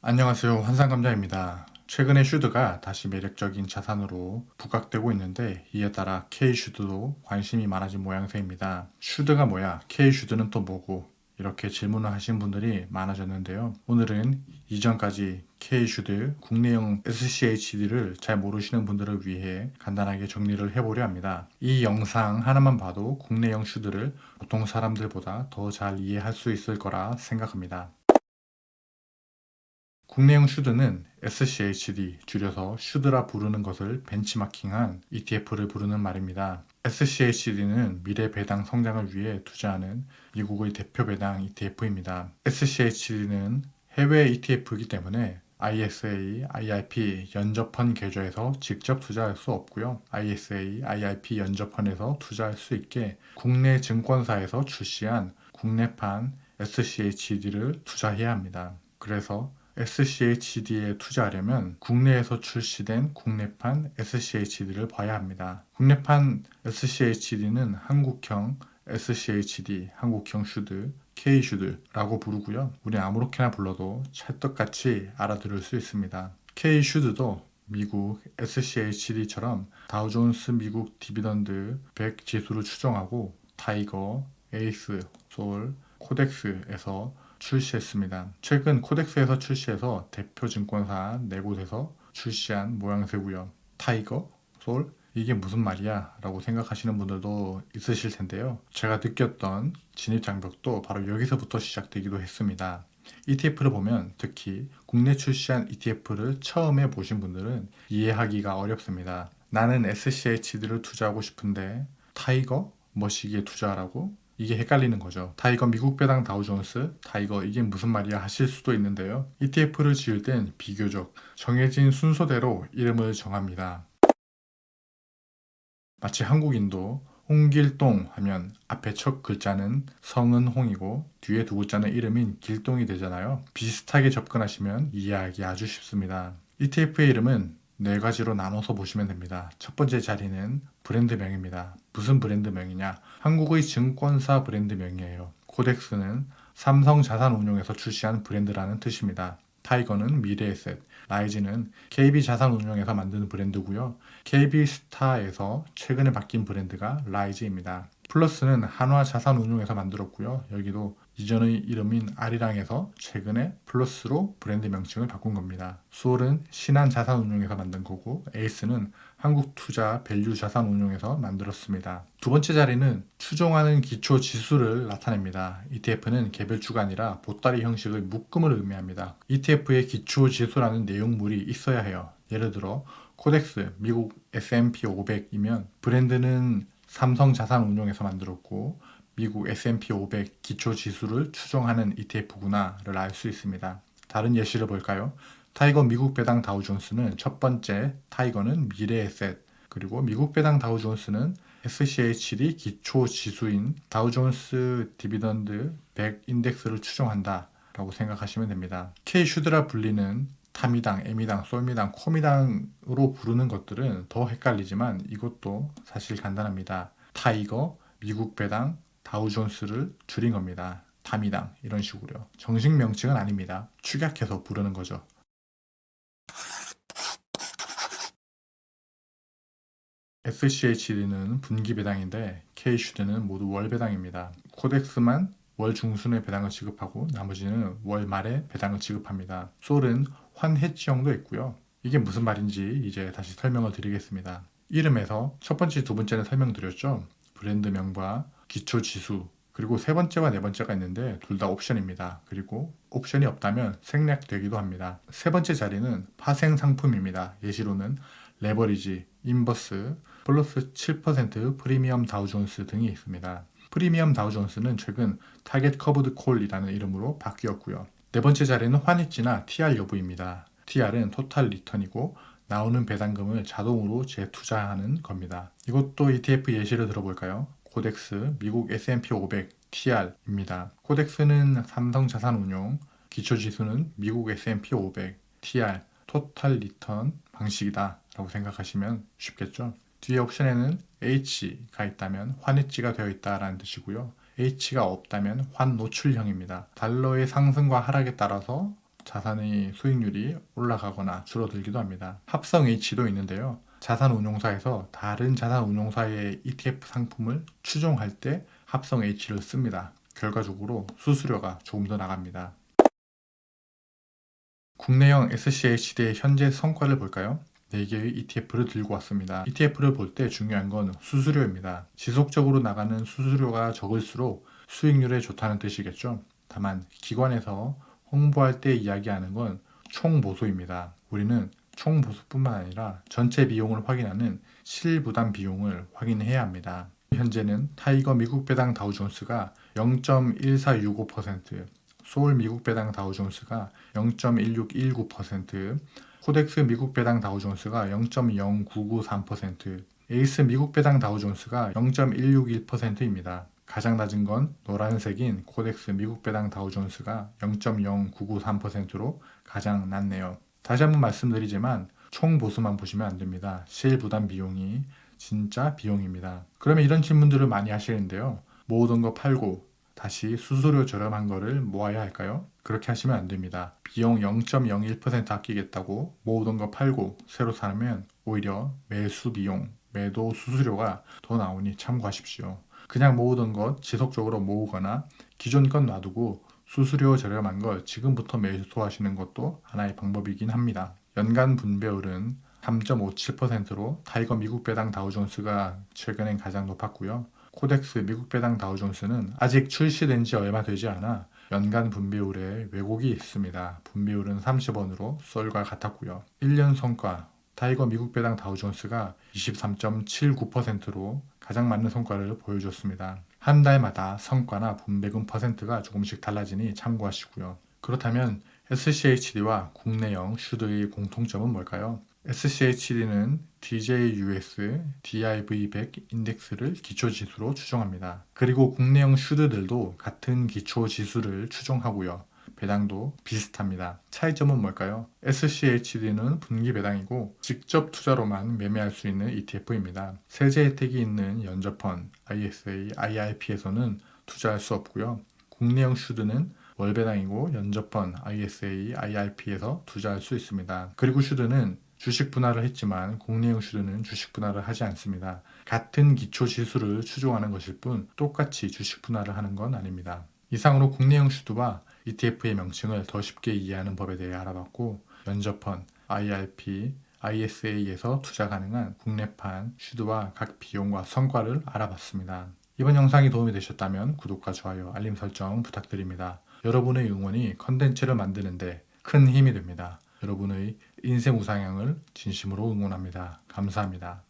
안녕하세요. 환상감자입니다. 최근에 슈드가 다시 매력적인 자산으로 부각되고 있는데 이에 따라 K슈드도 관심이 많아진 모양새입니다. 슈드가 뭐야? K슈드는 또 뭐고? 이렇게 질문을 하신 분들이 많아졌는데요. 오늘은 이전까지 K슈드 국내용 SCHD를 잘 모르시는 분들을 위해 간단하게 정리를 해보려 합니다. 이 영상 하나만 봐도 국내용 슈드를 보통 사람들보다 더 잘 이해할 수 있을 거라 생각합니다. 국내용 슈드는 SCHD, 줄여서 슈드라 부르는 것을 벤치마킹한 ETF를 부르는 말입니다. SCHD는 미래 배당 성장을 위해 투자하는 미국의 대표 배당 ETF입니다. SCHD는 해외 ETF이기 때문에 ISA, IRP 연저펀 계좌에서 직접 투자할 수 없고요. ISA, IRP 연저펀에서 투자할 수 있게 국내 증권사에서 출시한 국내판 SCHD를 투자해야 합니다. 그래서 SCHD에 투자하려면 국내에서 출시된 국내판 SCHD를 봐야 합니다. 국내판 SCHD는 한국형 SCHD, 한국형 슈드, K슈드라고 부르고요. 우리 아무렇게나 불러도 찰떡같이 알아들을 수 있습니다. K슈드도 미국 SCHD처럼 다우존스 미국 디비던드 100 지수를 추정하고 타이거, 에이스, 솔, 코덱스에서 출시했습니다. 최근 코덱스에서 출시해서 대표 증권사 4곳에서 출시한 모양새고요. 타이거, 솔, 이게 무슨 말이야? 라고 생각하시는 분들도 있으실 텐데요. 제가 느꼈던 진입 장벽도 바로 여기서부터 시작되기도 했습니다. ETF를 보면 특히 국내 출시한 ETF를 처음에 보신 분들은 이해하기가 어렵습니다. 나는 SCHD를 투자하고 싶은데 타이거? 뭐시기에 투자하라고? 이게 헷갈리는 거죠. 타이거 미국 배당 다우존스, 타이거 이게 무슨 말이야 하실 수도 있는데요. ETF를 지을 땐 비교적 정해진 순서대로 이름을 정합니다. 마치 한국인도 홍길동 하면 앞에 첫 글자는 성은 홍이고 뒤에 두 글자는 이름인 길동이 되잖아요. 비슷하게 접근하시면 이해하기 아주 쉽습니다. ETF의 이름은 네 가지로 나눠서 보시면 됩니다. 첫 번째 자리는 브랜드명입니다. 무슨 브랜드명이냐? 한국의 증권사 브랜드명이에요. 코덱스는 삼성자산운용에서 출시한 브랜드라는 뜻입니다. 타이거는 미래에셋, 라이즈는 KB자산운용에서 만든 브랜드고요. KB스타에서 최근에 바뀐 브랜드가 라이즈입니다. 플러스는 한화자산운용에서 만들었고요. 여기도 이전의 이름인 아리랑에서 최근에 플러스로 브랜드 명칭을 바꾼 겁니다. 수월은 신한자산운용에서 만든 거고 에이스는 한국투자 밸류자산운용에서 만들었습니다. 두 번째 자리는 추종하는 기초 지수를 나타냅니다. ETF는 개별주가 아니라 보따리 형식의 묶음을 의미합니다. ETF에 기초 지수라는 내용물이 있어야 해요. 예를 들어 코덱스 미국 S&P 500이면 브랜드는 삼성자산운용에서 만들었고 미국 S&P 500 기초 지수를 추종하는 ETF구나를 알 수 있습니다. 다른 예시를 볼까요? 타이거 미국 배당 다우존스는 첫 번째 타이거는 미래에셋, 그리고 미국 배당 다우존스는 SCHD 기초 지수인 다우존스 디비던드 100 인덱스를 추종한다 라고 생각하시면 됩니다. K슈드라 불리는 타미당, 에미당, 솔미당, 코미당으로 부르는 것들은 더 헷갈리지만 이것도 사실 간단합니다. 타이거, 미국 배당, 다우존스를 줄인 겁니다. 타미당 이런 식으로요. 정식 명칭은 아닙니다. 축약해서 부르는 거죠. SCHD는 분기 배당인데 K슈드는 모두 월 배당입니다. 코덱스만 월 중순에 배당을 지급하고 나머지는 월 말에 배당을 지급합니다. 솔은 환해지형도 있고요. 이게 무슨 말인지 이제 다시 설명을 드리겠습니다. 이름에서 첫 번째, 두 번째는 설명드렸죠. 브랜드명과 기초 지수, 그리고 세 번째와 네 번째가 있는데 둘 다 옵션입니다. 그리고 옵션이 없다면 생략되기도 합니다. 세 번째 자리는 파생 상품입니다. 예시로는 레버리지, 인버스, 플러스 7% 프리미엄 다우존스 등이 있습니다. 프리미엄 다우존스는 최근 타겟 커브드 콜이라는 이름으로 바뀌었고요. 네 번째 자리는 환입지나 TR 여부입니다. TR은 토탈 리턴이고 나오는 배당금을 자동으로 재투자하는 겁니다. 이것도 ETF 예시를 들어볼까요? 코덱스 미국 S&P 500 TR입니다. 코덱스는 삼성자산운용, 기초지수는 미국 S&P 500 TR 토탈 리턴 방식이다 라고 생각하시면 쉽겠죠. 뒤에 옵션에는 H가 있다면 환해지가 되어 있다라는 뜻이고요. H가 없다면 환노출형입니다. 달러의 상승과 하락에 따라서 자산의 수익률이 올라가거나 줄어들기도 합니다. 합성 H도 있는데요. 자산운용사에서 다른 자산운용사의 ETF 상품을 추종할 때 합성 H를 씁니다. 결과적으로 수수료가 조금 더 나갑니다. 국내형 SCHD의 현재 성과를 볼까요? 4개의 ETF를 들고 왔습니다. ETF를 볼 때 중요한 건 수수료입니다. 지속적으로 나가는 수수료가 적을수록 수익률에 좋다는 뜻이겠죠. 다만 기관에서 홍보할 때 이야기하는 건 총보수입니다. 우리는 총보수뿐만 아니라 전체 비용을 확인하는 실부담 비용을 확인해야 합니다. 현재는 타이거 미국 배당 다우존스가 0.1465%, 소울 미국 배당 다우존스가 0.1619%, 코덱스 미국 배당 다우존스가 0.0993%, 에이스 미국 배당 다우존스가 0.161%입니다. 가장 낮은 건 노란색인 코덱스 미국 배당 다우존스가 0.0993%로 가장 낮네요. 다시 한번 말씀드리지만 총 보수만 보시면 안 됩니다. 실부담 비용이 진짜 비용입니다. 그러면 이런 질문들을 많이 하시는데요. 모으던 거 팔고 다시 수수료 저렴한 거를 모아야 할까요? 그렇게 하시면 안 됩니다. 비용 0.01% 아끼겠다고 모으던 거 팔고 새로 사면 오히려 매수 비용, 매도 수수료가 더 나오니 참고하십시오. 그냥 모으던 것 지속적으로 모으거나 기존 건 놔두고 수수료 저렴한 걸 지금부터 매수하시는 것도 하나의 방법이긴 합니다. 연간 분배율은 3.57%로 타이거 미국 배당 다우존스가 최근엔 가장 높았고요. 코덱스 미국 배당 다우존스는 아직 출시된 지 얼마 되지 않아 연간 분배율에 왜곡이 있습니다. 분배율은 30원으로 썰과 같았고요. 1년 성과 타이거 미국 배당 다우존스가 23.79%로 가장 맞는 성과를 보여줬습니다. 한 달마다 성과나 분배금 퍼센트가 조금씩 달라지니 참고하시고요. 그렇다면 SCHD와 국내형 슈드의 공통점은 뭘까요? SCHD는 DJUS DIV100 인덱스를 기초지수로 추정합니다. 그리고 국내형 슈드들도 같은 기초지수를 추정하고요. 배당도 비슷합니다. 차이점은 뭘까요? SCHD는 분기 배당이고 직접 투자로만 매매할 수 있는 ETF입니다. 세제 혜택이 있는 연저펀, ISA, IRP에서는 투자할 수 없고요. 국내형 슈드는 월 배당이고 연저펀, ISA, IRP에서 투자할 수 있습니다. 그리고 슈드는 주식 분할을 했지만 국내형 슈드는 주식 분할을 하지 않습니다. 같은 기초 지수를 추종하는 것일 뿐 똑같이 주식 분할을 하는 건 아닙니다. 이상으로 국내형 슈드와 ETF의 명칭을 더 쉽게 이해하는 법에 대해 알아봤고 연저펀, IRP, ISA에서 투자 가능한 국내판 슈드와 각 비용과 성과를 알아봤습니다. 이번 영상이 도움이 되셨다면 구독과 좋아요, 알림 설정 부탁드립니다. 여러분의 응원이 컨텐츠를 만드는데 큰 힘이 됩니다. 여러분의 인생 우상향을 진심으로 응원합니다. 감사합니다.